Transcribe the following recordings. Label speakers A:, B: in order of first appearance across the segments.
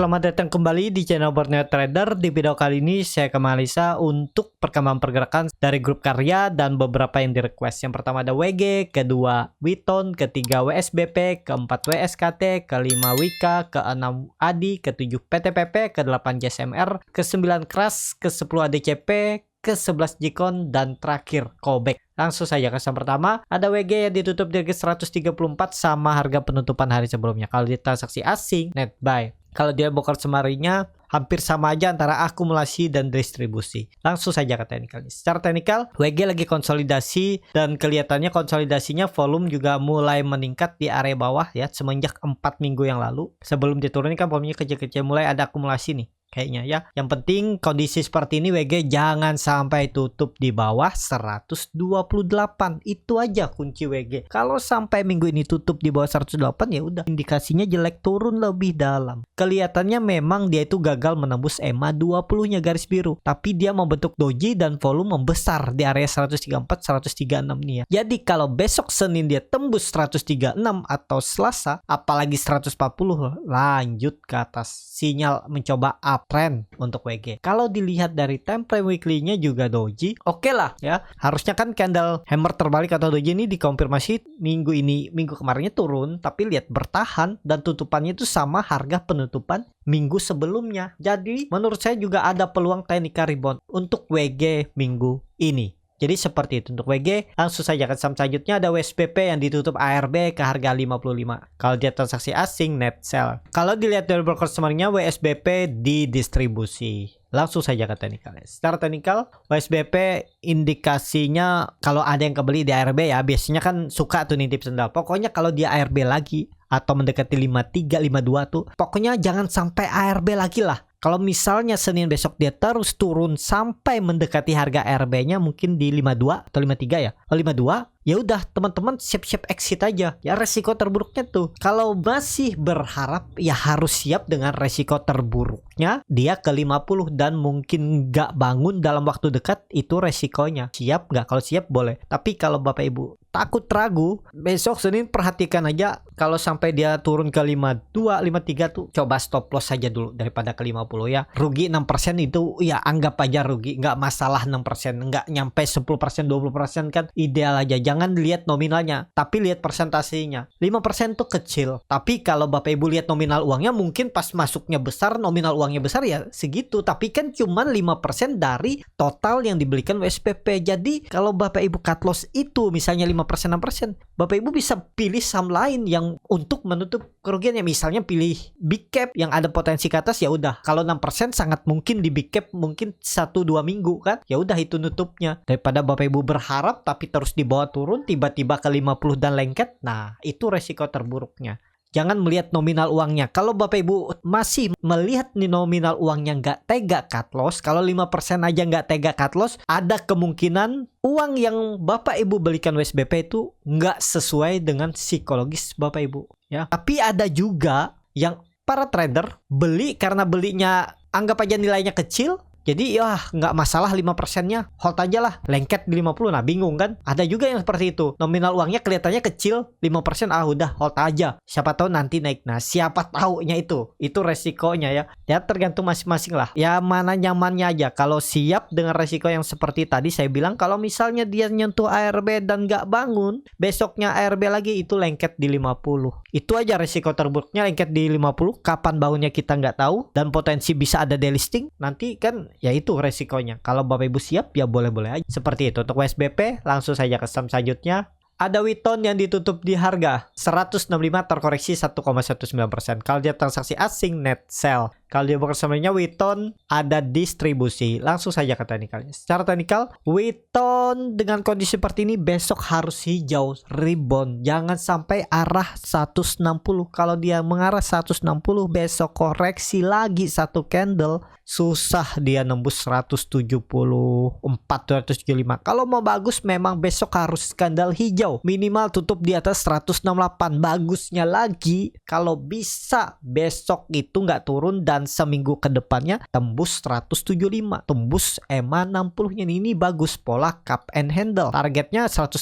A: selamat datang kembali di channel Borneo Trader. Di video kali ini saya akan menganalisa untuk perkembangan pergerakan dari grup karya dan beberapa yang di request. Yang pertama ada WG, kedua Witon, ketiga WSBP, keempat WSKT, kelima Wika, keenam ADI, ketujuh PTPP, ke-8 JSMR, ke-9 KRAS, ke-10 ADCP, ke-11 Jikon, dan terakhir Kobek. Langsung saja ke yang pertama, ada WG yang ditutup di harga 134 sama harga penutupan hari sebelumnya. Kalau di transaksi asing, net buy. Kalau dia bokar semarinya, hampir sama aja antara akumulasi dan distribusi. Langsung saja ke teknikal. Secara teknikal, WG lagi konsolidasi dan kelihatannya konsolidasinya volume juga mulai meningkat di area bawah ya semenjak 4 minggu yang lalu. Sebelum diturunkan volumenya kecil-kecil, mulai ada akumulasi nih. Kayaknya ya. Yang penting kondisi seperti ini WG jangan sampai tutup di bawah 128. Itu aja kunci WG. Kalau sampai minggu ini tutup di bawah 128 ya udah indikasinya jelek, turun lebih dalam. Kelihatannya memang dia itu gagal menembus EMA 20-nya garis biru, tapi dia membentuk doji dan volume membesar di area 134 136 nih ya. Jadi kalau besok Senin dia tembus 136 atau Selasa apalagi 140 lanjut ke atas. Sinyal mencoba uptrend untuk WG. Kalau dilihat dari time frame weekly-nya juga doji, oke lah ya. Harusnya kan candle hammer terbalik atau doji ini dikonfirmasi minggu kemarinnya turun, tapi lihat bertahan dan tutupannya itu sama harga penutupan minggu sebelumnya. Jadi menurut saya juga ada peluang technical rebound untuk WG minggu ini. Jadi seperti itu untuk WG. Langsung saja ke saham selanjutnya ada WSBP yang ditutup ARB ke harga 55. Kalau dia transaksi asing net sell. Kalau dilihat dari broker summary-nya WSBP didistribusi. Langsung saja ke teknikal. Secara teknikal WSBP indikasinya kalau ada yang kebeli di ARB ya biasanya kan suka tuh nitip sendal. Pokoknya kalau dia ARB lagi atau mendekati 53, 52 tuh pokoknya jangan sampai ARB lagi lah. Kalau misalnya Senin besok dia terus turun sampai mendekati harga ARB-nya mungkin di 52 atau 53 ya. Kalau 52 ya udah teman-teman siap-siap exit aja. Ya resiko terburuknya tuh. Kalau masih berharap ya harus siap dengan resiko terburuknya dia ke 50 dan mungkin nggak bangun dalam waktu dekat, itu resikonya. Siap nggak? Kalau siap boleh. Tapi kalau Bapak Ibu takut ragu, besok Senin perhatikan aja kalau sampai dia turun ke 52, 53 tuh coba stop loss saja dulu daripada ke 50 ya. Rugi 6% itu ya anggap aja rugi, nggak masalah 6%, nggak nyampe 10%, 20% kan ideal aja. Jangan lihat nominalnya, tapi lihat persentasenya. 5% tuh kecil. Tapi kalau Bapak Ibu lihat nominal uangnya mungkin pas masuknya besar, nominal uangnya besar ya segitu. Tapi kan cuman 5% dari total yang dibelikan WSBP. Jadi kalau Bapak Ibu cut loss itu misalnya 5%, 6%, Bapak Ibu bisa pilih saham lain yang untuk menutup kerugiannya. Misalnya pilih big cap yang ada potensi ke atas ya udah. Kalau 6% sangat mungkin di big cap mungkin 1-2 minggu kan. Ya udah itu nutupnya. Daripada Bapak Ibu berharap tapi terus di bawah turun tiba-tiba ke 50 dan lengket. Nah, itu resiko terburuknya. Jangan melihat nominal uangnya. Kalau Bapak Ibu masih melihat nih nominal uangnya nggak tega cut loss, kalau 5% aja nggak tega cut loss, ada kemungkinan uang yang Bapak Ibu belikan WSBP itu nggak sesuai dengan psikologis Bapak Ibu. Ya. Tapi ada juga yang para trader beli karena belinya anggap aja nilainya kecil. Jadi ya nggak masalah 5%-nya, hold aja lah, lengket di 50. Nah bingung kan? Ada juga yang seperti itu. Nominal uangnya kelihatannya kecil, 5%, udah hold aja. Siapa tahu nanti naik. Nah siapa taunya itu resikonya ya. Ya tergantung masing-masing lah. Ya mana nyamannya aja. Kalau siap dengan resiko yang seperti tadi saya bilang, kalau misalnya dia nyentuh ARB dan nggak bangun, besoknya ARB lagi itu lengket di 50. Itu aja resiko terburuknya, lengket di 50. Kapan bangunnya kita nggak tahu dan potensi bisa ada delisting. Nanti kan ya itu resikonya. Kalau Bapak Ibu siap ya boleh-boleh aja. Seperti itu untuk WSBP. Langsung saja ke saham selanjutnya. Ada Witon yang ditutup di harga 165 terkoreksi 1,19%. Kalau dia transaksi asing net sell. Kalau dia broker summary-nya Witon ada distribusi. Langsung saja ke teknikalnya. Secara teknikal Witon dengan kondisi seperti ini besok harus hijau rebound. Jangan sampai arah 160. Kalau dia mengarah 160 besok koreksi lagi satu candle, susah dia nembus 174, 275. Kalau mau bagus memang besok harus candle hijau. Minimal tutup di atas 168. Bagusnya lagi kalau bisa besok itu nggak turun dan dan seminggu ke depannya tembus 175, tembus EMA 60-nya ini bagus, pola cup and handle. Targetnya 180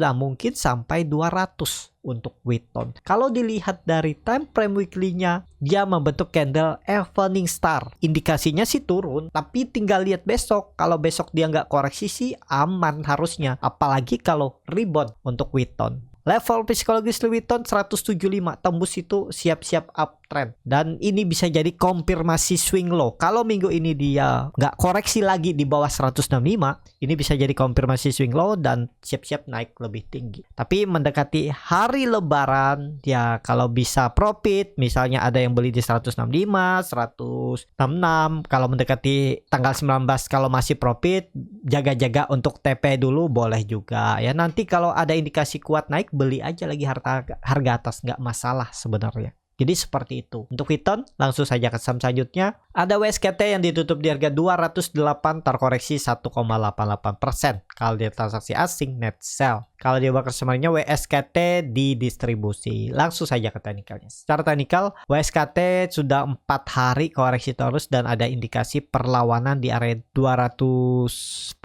A: dan mungkin sampai 200 untuk Wheaton. Kalau dilihat dari time frame weekly-nya, dia membentuk candle evening star. Indikasinya sih turun, tapi tinggal lihat besok. Kalau besok dia nggak koreksi sih aman harusnya. Apalagi kalau rebound untuk Wheaton. Level psikologis Wheaton 175, tembus itu siap-siap uptrend. Dan ini bisa jadi konfirmasi swing low. Kalau minggu ini dia nggak koreksi lagi di bawah 165, ini bisa jadi konfirmasi swing low dan siap-siap naik lebih tinggi. Tapi mendekati hari lebaran, ya kalau bisa profit, misalnya ada yang beli di 165, 166, kalau mendekati tanggal 19 kalau masih profit, jaga-jaga untuk TP dulu boleh juga. Ya nanti kalau ada indikasi kuat naik, beli aja lagi harga atas, nggak masalah sebenarnya. Jadi seperti itu. Untuk Wheaton, langsung saja ke saham selanjutnya. Ada WSKT yang ditutup di harga 208, terkoreksi 1,88%. Kalau dia transaksi asing, net sell. Kalau dia bakal semuanya WSKT di distribusi. Langsung saja ke teknikalnya. Secara teknikal, WSKT sudah 4 hari koreksi terus dan ada indikasi perlawanan di area 210,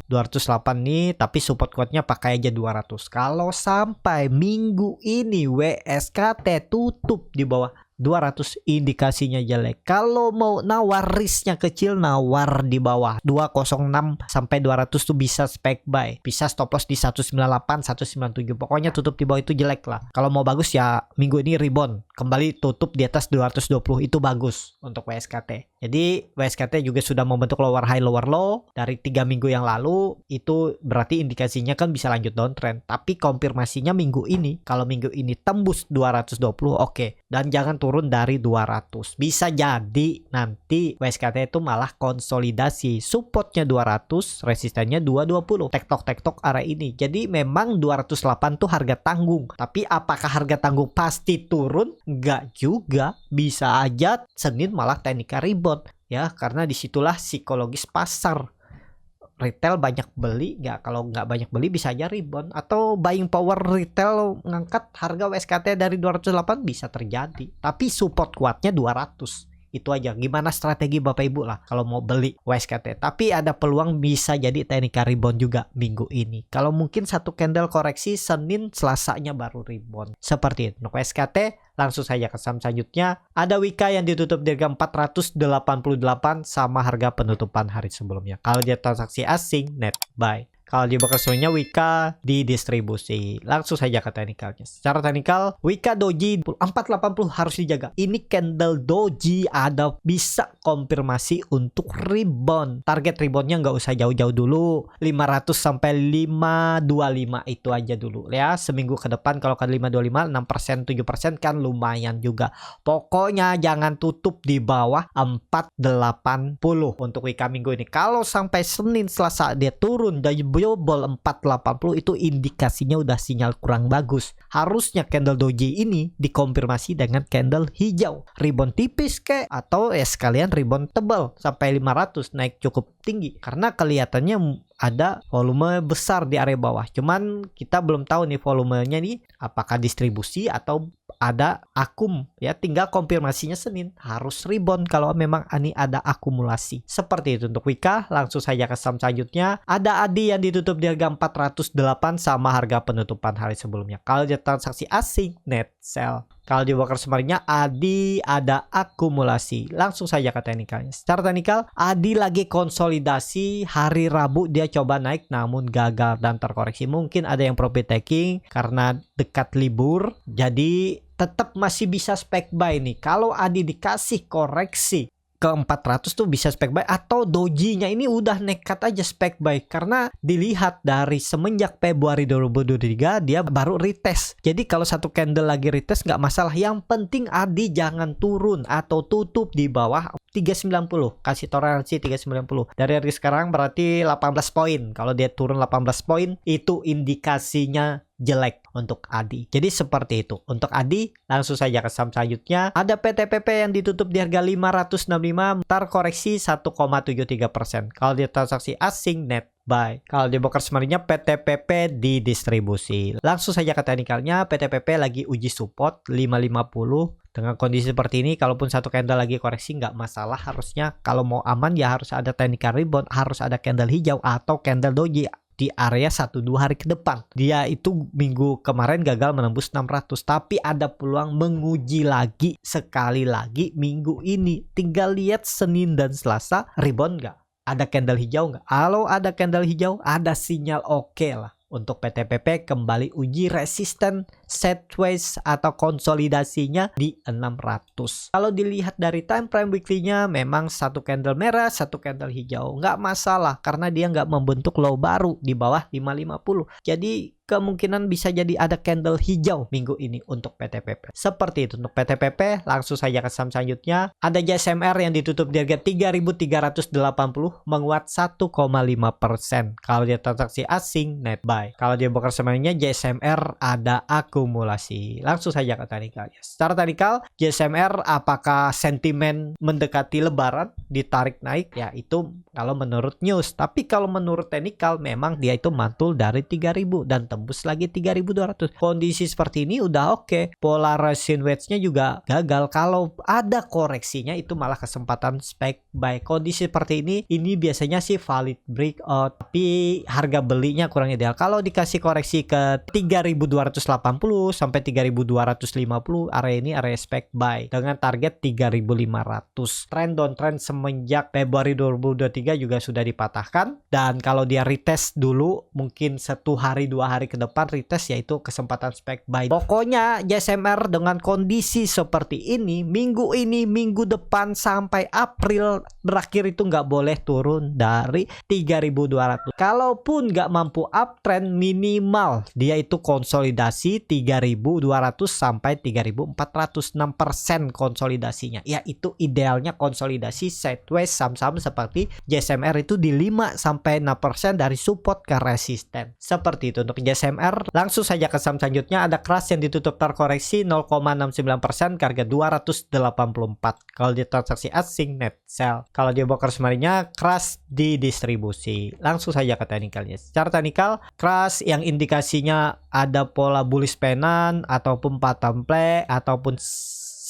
A: 208 nih, tapi support kuatnya pakai aja 200. Kalau sampai minggu ini WSKT tutup di bawah 200, indikasinya jelek. Kalau mau nawar risknya kecil, nawar di bawah 206 sampai 200 tuh bisa spec buy. Bisa stop loss di 198, 197. Pokoknya tutup di bawah itu jelek lah. Kalau mau bagus ya minggu ini rebound, kembali tutup di atas 220, itu bagus untuk WSKT. Jadi WSKT juga sudah membentuk lower high lower low dari 3 minggu yang lalu. Itu berarti indikasinya kan bisa lanjut downtrend. Tapi konfirmasinya minggu ini, kalau minggu ini tembus 220, oke. Dan jangan turun dari 200. Bisa jadi nanti WSKT itu malah konsolidasi. Supportnya 200, resistennya 220. Tektok area ini. Jadi memang 208 tuh harga tanggung. Tapi apakah harga tanggung pasti turun? Enggak juga. Bisa aja Senin malah teknika rebound. Ya, karena disitulah psikologis pasar. Retail banyak beli, kalau nggak banyak beli bisa aja rebound, atau buying power retail ngangkat harga WSKT dari 208 bisa terjadi, tapi support kuatnya 200. Itu aja, gimana strategi Bapak Ibu lah kalau mau beli WSKT. Tapi ada peluang bisa jadi teknika rebound juga minggu ini. Kalau mungkin satu candle koreksi, Senin Selasanya baru rebound. Seperti itu. Untuk WSKT, langsung saja ke saham selanjutnya. Ada Wika yang ditutup di harga 488 sama harga penutupan hari sebelumnya. Kalau dia transaksi asing, net buy. Kalau di bakal Wika di distribusi. Langsung saja ke teknikalnya. Secara teknikal, Wika Doji 480 harus dijaga. Ini candle Doji ada bisa konfirmasi untuk rebound. Target reboundnya nggak usah jauh-jauh dulu. 500 sampai 525 itu aja dulu. Ya, seminggu ke depan kalau kan 525, 6%, 7% kan lumayan juga. Pokoknya jangan tutup di bawah 480 untuk Wika minggu ini. Kalau sampai Senin Selasa dia turun dari bol 480, itu indikasinya udah sinyal kurang bagus. Harusnya candle doji ini dikonfirmasi dengan candle hijau, rebound tipis atau sekalian rebound tebal sampai 500 naik cukup tinggi, karena kelihatannya ada volume besar di area bawah. Cuman kita belum tahu nih volumenya nih apakah distribusi atau ada akum, ya tinggal konfirmasinya Senin harus rebound kalau memang ini ada akumulasi. Seperti itu untuk Wika. Langsung saja ke saham selanjutnya. Ada Adi yang ditutup di harga 408 sama harga penutupan hari sebelumnya. Kalau dia transaksi asing, net sell. Kalau di broker sebenarnya Adi ada akumulasi. Langsung saja ke teknikalnya. Secara teknikal, Adi lagi konsolidasi. Hari Rabu dia coba naik namun gagal dan terkoreksi. Mungkin ada yang profit taking karena dekat libur. Jadi tetap masih bisa spec buy nih. Kalau Adi dikasih koreksi ke 400 tuh bisa spec buy, atau dojinya ini udah nekat aja spec buy karena dilihat dari semenjak Februari 2023 dia baru retest. Jadi kalau satu candle lagi retest nggak masalah, yang penting Adi jangan turun atau tutup di bawah 390. Kasih toleransi 390. Dari harga sekarang berarti 18 poin. Kalau dia turun 18 poin itu indikasinya jelek untuk Adi. Jadi seperti itu. Untuk Adi, langsung saja ke saham selanjutnya. Ada PTPP yang ditutup di harga 565, terkoreksi 1,73%. Kalau dia transaksi asing, net buy. Kalau di broker summary-nya PTPP di distribusi. Langsung saja ke teknikalnya, PTPP lagi uji support 550. Dengan kondisi seperti ini, kalaupun satu candle lagi koreksi nggak masalah. Harusnya kalau mau aman ya harus ada technical rebound, harus ada candle hijau atau candle doji di area 1-2 hari ke depan. Dia itu minggu kemarin gagal menembus 600, tapi ada peluang menguji lagi sekali lagi minggu ini. Tinggal lihat Senin dan Selasa rebound nggak? Ada candle hijau nggak? Kalau ada candle hijau, ada sinyal oke lah untuk PTPP kembali uji resisten sideways atau konsolidasinya di 600. Kalau dilihat dari time frame weekly-nya, memang satu candle merah, satu candle hijau. Nggak masalah karena dia nggak membentuk low baru di bawah 550. Jadi kemungkinan bisa jadi ada candle hijau minggu ini untuk PTPP. Seperti itu untuk PTPP. Langsung saja ke saham selanjutnya. Ada JSMR yang ditutup di harga 3.380 menguat 1,5%. Kalau dia transaksi asing net buy. Kalau dia broker semuanya JSMR ada akumulasi. Langsung saja ke teknikal. Secara teknikal JSMR apakah sentimen mendekati lebaran ditarik naik? Ya itu kalau menurut news. Tapi kalau menurut teknikal memang dia itu mantul dari 3.000 dan tembus lagi 3.200. Kondisi seperti ini udah oke. Polarization wedge-nya juga gagal. Kalau ada koreksinya itu malah kesempatan spec buy. Kondisi seperti ini biasanya sih valid breakout, tapi harga belinya kurang ideal. Kalau dikasih koreksi ke 3.280 sampai 3.250, area ini area spec buy dengan target 3.500. Trend downtrend semenjak Februari 2023 juga sudah dipatahkan, dan kalau dia retest dulu mungkin 1 hari 2 hari ke depan retest, yaitu kesempatan spec buy. Pokoknya JSMR dengan kondisi seperti ini minggu depan sampai April berakhir itu nggak boleh turun dari 3.200. Kalaupun nggak mampu uptrend, minimal dia itu konsolidasi 3.200 sampai 3.400, 6% konsolidasinya. Ya itu idealnya konsolidasi sideways saham-saham seperti JSMR itu di 5 sampai 6% dari support ke resisten. Seperti itu untuk JSMR. Langsung saja ke saham selanjutnya. Ada Crush yang ditutup terkoreksi 0,69% ke harga 284. Kalau dia transaksi asing net sell. Kalau dia broker summary-nya Crush di distribusi. Langsung saja ke teknikalnya. Secara teknikal Crush yang indikasinya ada pola bullish pennant ataupun pattern play ataupun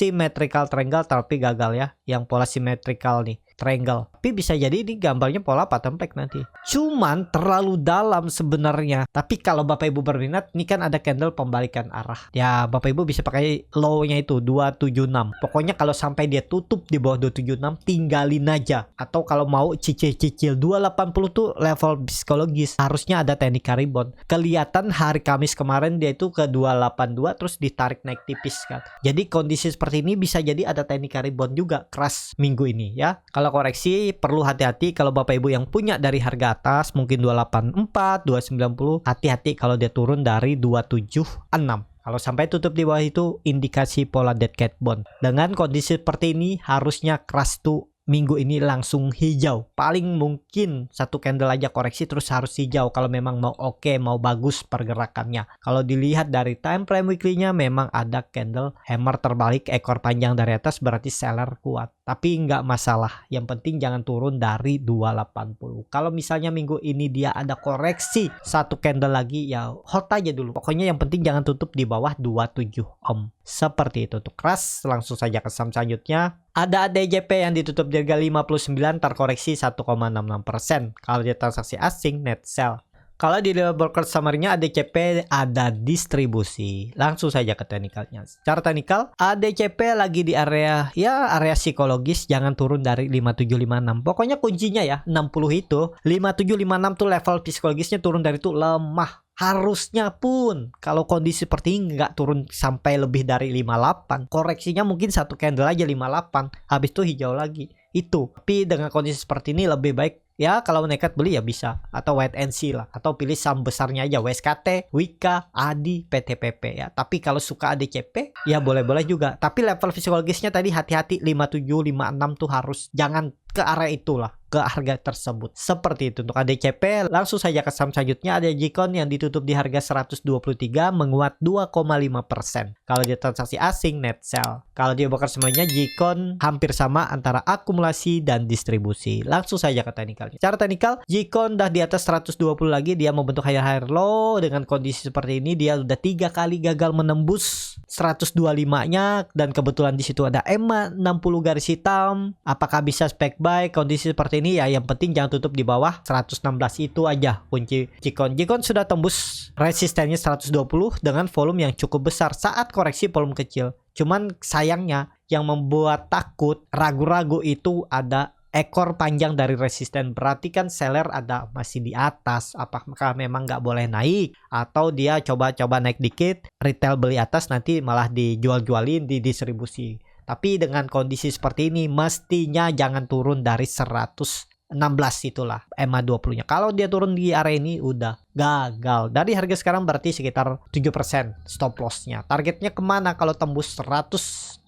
A: symmetrical triangle, tapi gagal ya yang pola symmetrical nih triangle. Tapi bisa jadi ini gambarnya pola pattern break nanti. Cuman terlalu dalam sebenarnya. Tapi kalau Bapak Ibu berminat, ini kan ada candle pembalikan arah. Ya Bapak Ibu bisa pakai low-nya itu 276. Pokoknya kalau sampai dia tutup di bawah 276, tinggalin aja. Atau kalau mau cicil-cicil 280 tuh level psikologis. Harusnya ada technical rebound. Kelihatan hari Kamis kemarin dia itu ke 282 terus ditarik naik tipis kan. Jadi kondisi seperti ini bisa jadi ada technical rebound juga Crush minggu ini ya. Kalau koreksi perlu hati-hati kalau Bapak Ibu yang punya dari harga atas mungkin 284, 290, hati-hati kalau dia turun dari 276. Kalau sampai tutup di bawah itu indikasi pola dead cat bond. Dengan kondisi seperti ini harusnya Crush tuh minggu ini langsung hijau. Paling mungkin satu candle aja koreksi terus harus hijau kalau memang mau oke, mau bagus pergerakannya. Kalau dilihat dari time frame weekly-nya memang ada candle hammer terbalik ekor panjang dari atas, berarti seller kuat. Tapi nggak masalah, yang penting jangan turun dari 280. Kalau misalnya minggu ini dia ada koreksi satu candle lagi, ya hold aja dulu. Pokoknya yang penting jangan tutup di bawah 27 ohm. Seperti itu untuk Crush. Langsung saja ke saham selanjutnya. Ada ADJP yang ditutup di harga 59 terkoreksi 1,66%. Kalau dia transaksi asing net sell. Kalau di broker summary-nya ADCP ada distribusi. Langsung saja ke teknikalnya. Secara teknikal, ADCP lagi di area psikologis, jangan turun dari 5756. Pokoknya kuncinya ya 60 itu. 5756 tuh level psikologisnya, turun dari itu lemah. Harusnya pun kalau kondisi seperti ini nggak turun sampai lebih dari 58. Koreksinya mungkin satu candle aja 58. Habis itu hijau lagi. Itu. Tapi dengan kondisi seperti ini lebih baik ya kalau nekat beli ya bisa, atau wait and see lah, atau pilih saham besarnya aja WSKT, Wika, ADI, PTPP ya. Tapi kalau suka ADCP ya boleh-boleh juga. Tapi level psikologisnya tadi hati-hati 57, 56 tuh harus jangan ke area itulah. ke harga tersebut. Seperti itu untuk ADCP. Langsung saja ke saham selanjutnya, ada Jikon yang ditutup di harga 123 menguat 2,5%. Kalau dia transaksi asing net sell. Kalau dia broker semuanya Jikon hampir sama antara akumulasi dan distribusi. Langsung saja ke teknikalnya. Secara teknikal Jikon dah di atas 120 lagi, dia membentuk higher low. Dengan kondisi seperti ini dia udah 3 kali gagal menembus 125-nya dan kebetulan di situ ada EMA 60 garis hitam. Apakah bisa spec buy kondisi seperti ini? Ya yang penting jangan tutup di bawah 116, itu aja kunci Jikon. Jikon sudah tembus resistennya 120 dengan volume yang cukup besar saat koreksi volume kecil. Cuman sayangnya yang membuat takut, ragu-ragu itu ada ekor panjang dari resisten. Berarti kan seller ada masih di atas. Apakah memang nggak boleh naik, atau dia coba-coba naik dikit, retail beli atas, nanti malah dijual-jualin di distribusi. Tapi dengan kondisi seperti ini mestinya jangan turun dari 116 itulah EMA 20-nya. Kalau dia turun di area ini udah gagal. Dari harga sekarang berarti sekitar 7% stop loss-nya. Targetnya kemana kalau tembus 145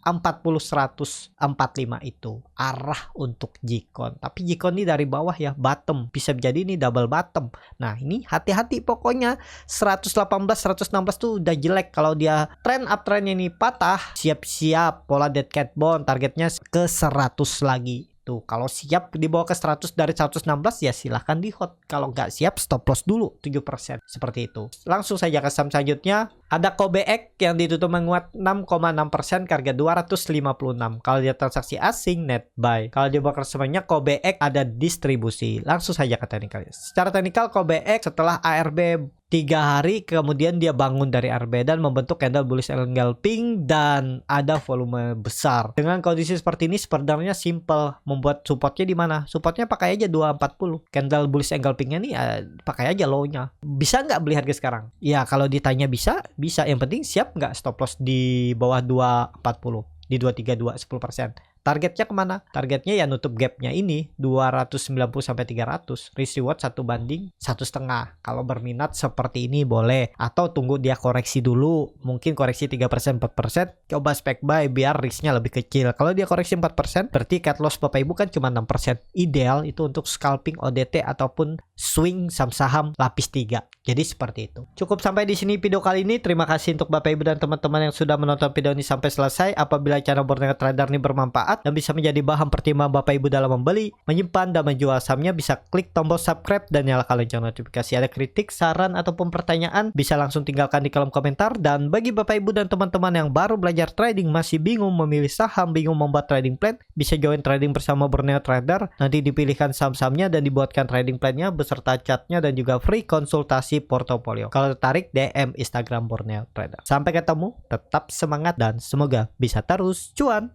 A: itu arah untuk Jikon. Tapi Jikon ini dari bawah ya, bottom. Bisa jadi ini double bottom. Nah ini hati-hati pokoknya. 118, 116 tuh udah jelek. Kalau dia trend uptrendnya ini patah, siap-siap pola dead cat bond. Targetnya ke 100 lagi. Tuh, kalau siap dibawa ke 100 dari 116 ya silahkan di hot. Kalau nggak siap stop loss dulu 7%. Seperti itu. Langsung saja ke saham selanjutnya. Ada KOBEK yang ditutup menguat 6,6% ke harga 256. Kalau dia transaksi asing net buy. Kalau dia broker semuanya KOBEK ada distribusi. Langsung saja ke teknikal. Secara teknikal KOBEK setelah ARB 3 hari kemudian dia bangun dari RB dan membentuk candle bullish engulfing dan ada volume besar. Dengan kondisi seperti ini sebenarnya simple. Membuat supportnya di mana? Supportnya pakai aja 240. Candle bullish engulfingnya nih pakai aja low-nya. Bisa nggak beli harga sekarang? Ya kalau ditanya bisa. Yang penting siap nggak stop loss di bawah 240, di 232 10%. Targetnya kemana? Targetnya ya nutup gapnya ini 290 sampai 300. Risk reward 1 banding 1,5. Kalau berminat seperti ini boleh, atau tunggu dia koreksi dulu. Mungkin koreksi 3% 4%, coba spec buy biar risknya lebih kecil. Kalau dia koreksi 4%, berarti cut loss Bapak Ibu kan cuma 6%. Ideal itu untuk scalping ODT ataupun swing saham-saham lapis 3. Jadi seperti itu. Cukup sampai di sini video kali ini. Terima kasih untuk Bapak Ibu dan teman-teman yang sudah menonton video ini sampai selesai. Apabila channel Borneo Trader ini bermanfaat dan bisa menjadi bahan pertimbangan Bapak Ibu dalam membeli, menyimpan, dan menjual sahamnya, bisa klik tombol subscribe dan nyalakan lonceng notifikasi. Ada kritik, saran, ataupun pertanyaan, bisa langsung tinggalkan di kolom komentar. Dan bagi Bapak Ibu dan teman-teman yang baru belajar trading, masih bingung memilih saham, bingung membuat trading plan, bisa join trading bersama Borneo Trader. Nanti dipilihkan saham-sahamnya dan dibuatkan trading plannya beserta chartnya dan juga free konsultasi portofolio. Kalau tertarik, DM Instagram Borneo Trader. Sampai ketemu, tetap semangat dan semoga bisa terus cuan.